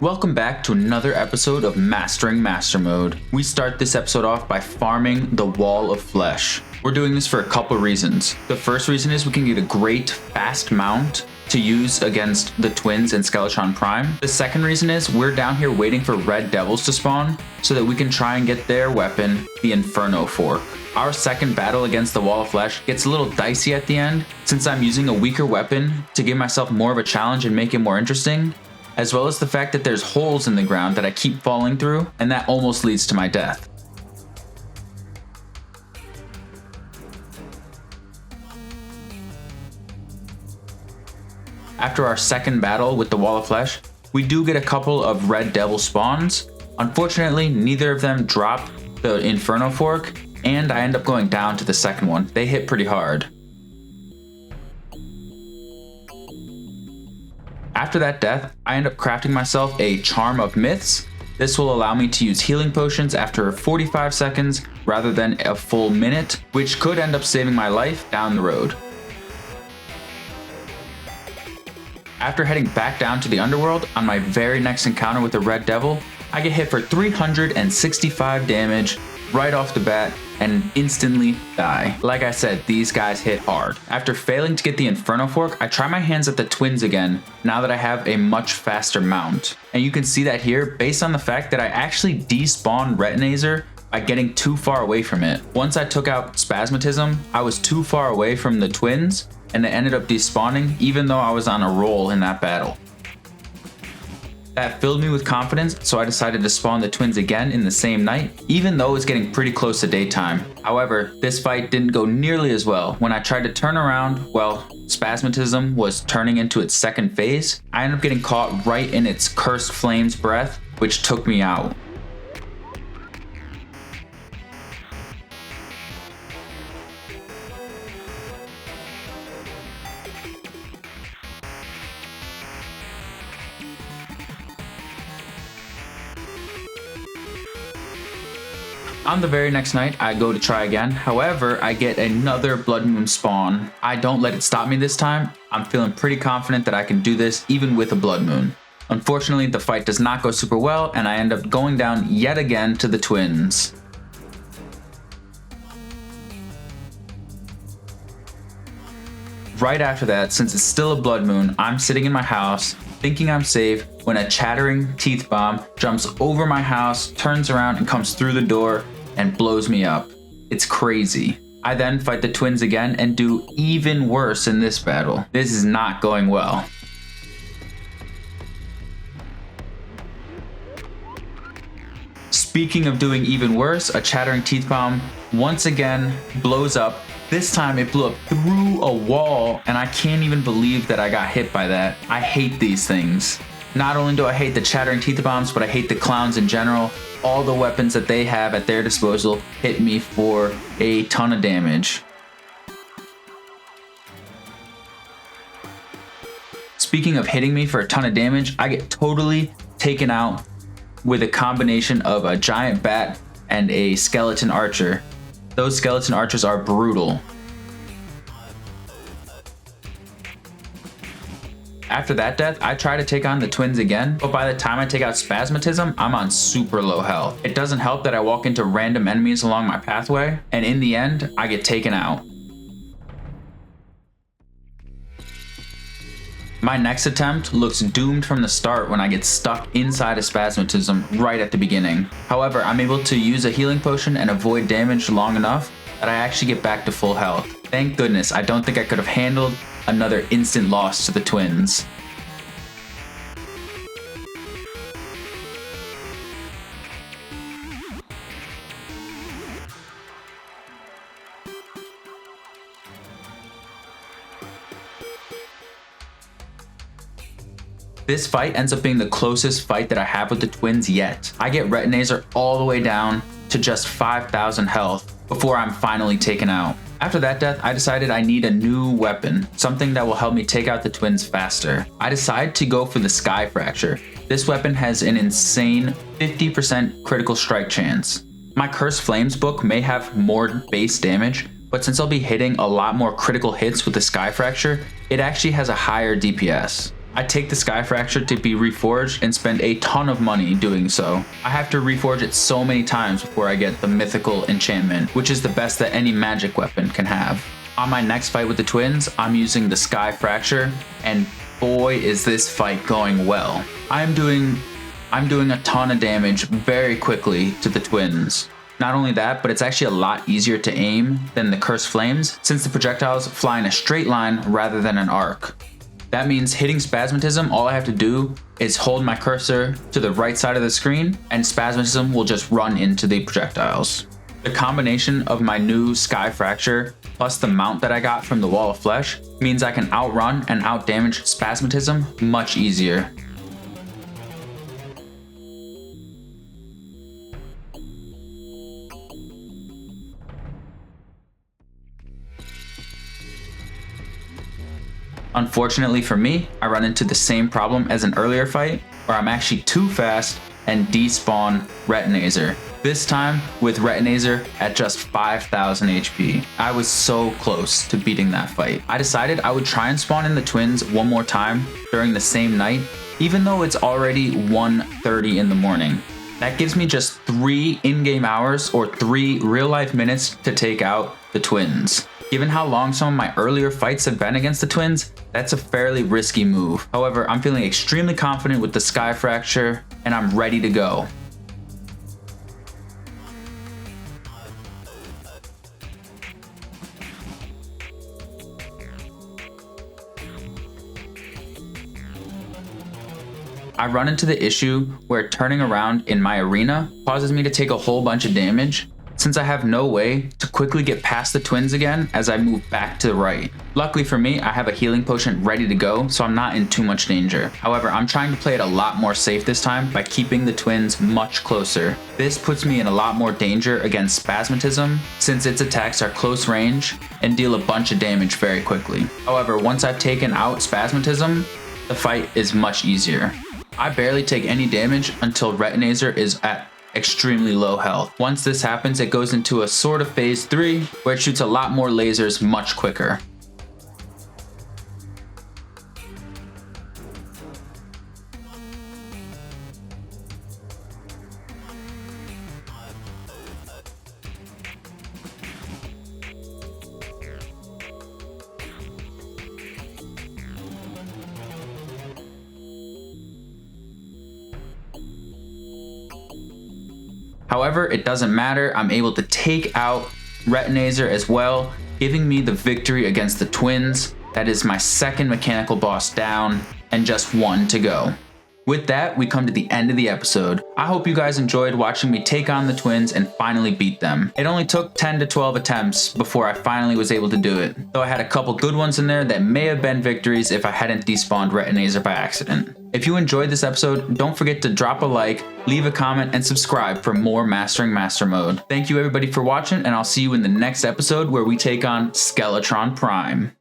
Welcome back to another episode of Mastering Master Mode. We start this episode off by farming the Wall of Flesh. We're doing this for a couple reasons. The first reason is we can get a great fast mount to use against the twins and Skeletron Prime. The second reason is we're down here waiting for red devils to spawn so that we can try and get their weapon, the Inferno Fork. Our second battle against the Wall of Flesh gets a little dicey at the end since I'm using a weaker weapon to give myself more of a challenge and make it more interesting, as well as the fact that there's holes in the ground that I keep falling through, and that almost leads to my death. After our second battle with the Wall of Flesh, we do get a couple of red devil spawns. Unfortunately, neither of them drop the Inferno Fork, and I end up going down to the second one. They hit pretty hard. After that death, I end up crafting myself a Charm of Myths. This will allow me to use healing potions after 45 seconds rather than a full minute, which could end up saving my life down the road. After heading back down to the underworld on my very next encounter with the Red Devil, I get hit for 365 damage right off the bat and instantly die. Like I said, these guys hit hard. After failing to get the Inferno Fork, I try my hands at the twins again now that I have a much faster mount. And you can see that here based on the fact that I actually despawned Retinazer by getting too far away from it. Once I took out Spasmatism, I was too far away from the twins and it ended up despawning even though I was on a roll in that battle. That filled me with confidence, so I decided to spawn the twins again in the same night, even though it's getting pretty close to daytime. However, this fight didn't go nearly as well. When I tried to turn around, well, Spasmatism was turning into its second phase. I ended up getting caught right in its Cursed Flames breath, which took me out. On the very next night, I go to try again. However, I get another Blood Moon spawn. I don't let it stop me this time. I'm feeling pretty confident that I can do this even with a Blood Moon. Unfortunately, the fight does not go super well and I end up going down yet again to the twins. Right after that, since it's still a Blood Moon, I'm sitting in my house thinking I'm safe when a chattering teeth bomb jumps over my house, turns around and comes through the door and blows me up. It's crazy. I then fight the twins again and do even worse in this battle. This is not going well. Speaking of doing even worse, a chattering teeth bomb once again blows up. This time it blew up through a wall and I can't even believe that I got hit by that. I hate these things. Not only do I hate the chattering teeth bombs, but I hate the clowns in general. All the weapons that they have at their disposal hit me for a ton of damage. Speaking of hitting me for a ton of damage, I get totally taken out with a combination of a giant bat and a skeleton archer. Those skeleton archers are brutal. After that death, I try to take on the twins again, but by the time I take out Spasmatism, I'm on super low health. It doesn't help that I walk into random enemies along my pathway, and in the end, I get taken out. My next attempt looks doomed from the start when I get stuck inside a Spasmatism right at the beginning. However, I'm able to use a healing potion and avoid damage long enough that I actually get back to full health. Thank goodness, I don't think I could have handled another instant loss to the twins. This fight ends up being the closest fight that I have with the twins yet. I get Retinazer all the way down to just 5,000 health before I'm finally taken out. After that death, I decided I need a new weapon, something that will help me take out the twins faster. I decide to go for the Sky Fracture. This weapon has an insane 50% critical strike chance. My Cursed Flames book may have more base damage, but since I'll be hitting a lot more critical hits with the Sky Fracture, it actually has a higher DPS. I take the Sky Fracture to be reforged and spend a ton of money doing so. I have to reforge it so many times before I get the mythical enchantment, which is the best that any magic weapon can have. On my next fight with the twins, I'm using the Sky Fracture, and boy is this fight going well. I'm doing a ton of damage very quickly to the twins. Not only that, but it's actually a lot easier to aim than the Cursed Flames, since the projectiles fly in a straight line rather than an arc. That means hitting Spasmatism, all I have to do is hold my cursor to the right side of the screen, and Spasmatism will just run into the projectiles. The combination of my new Sky Fracture plus the mount that I got from the Wall of Flesh means I can outrun and outdamage Spasmatism much easier. Unfortunately for me, I run into the same problem as an earlier fight, where I'm actually too fast and despawn Retinazer. This time with Retinazer at just 5,000 HP. I was so close to beating that fight. I decided I would try and spawn in the twins one more time during the same night, even though it's already 1:30 in the morning. That gives me just 3 in-game hours or 3 real-life minutes to take out the twins. Given how long some of my earlier fights have been against the twins, that's a fairly risky move. However, I'm feeling extremely confident with the Sky Fracture, and I'm ready to go. I run into the issue where turning around in my arena causes me to take a whole bunch of damage, since I have no way to quickly get past the twins again as I move back to the right. Luckily for me, I have a healing potion ready to go, so I'm not in too much danger. However, I'm trying to play it a lot more safe this time by keeping the twins much closer. This puts me in a lot more danger against Spasmatism, since its attacks are close range and deal a bunch of damage very quickly. However, once I've taken out Spasmatism, the fight is much easier. I barely take any damage until Retinazer is at extremely low health. Once this happens, it goes into a sort of phase 3 where it shoots a lot more lasers much quicker. However, it doesn't matter. I'm able to take out Retinazer as well, giving me the victory against the twins. That is my second mechanical boss down and just 1 to go. With that, we come to the end of the episode. I hope you guys enjoyed watching me take on the twins and finally beat them. It only took 10 to 12 attempts before I finally was able to do it, though I had a couple good ones in there that may have been victories if I hadn't despawned Retinazer by accident. If you enjoyed this episode, don't forget to drop a like, leave a comment, and subscribe for more Mastering Master Mode. Thank you everybody for watching, and I'll see you in the next episode where we take on Skeletron Prime.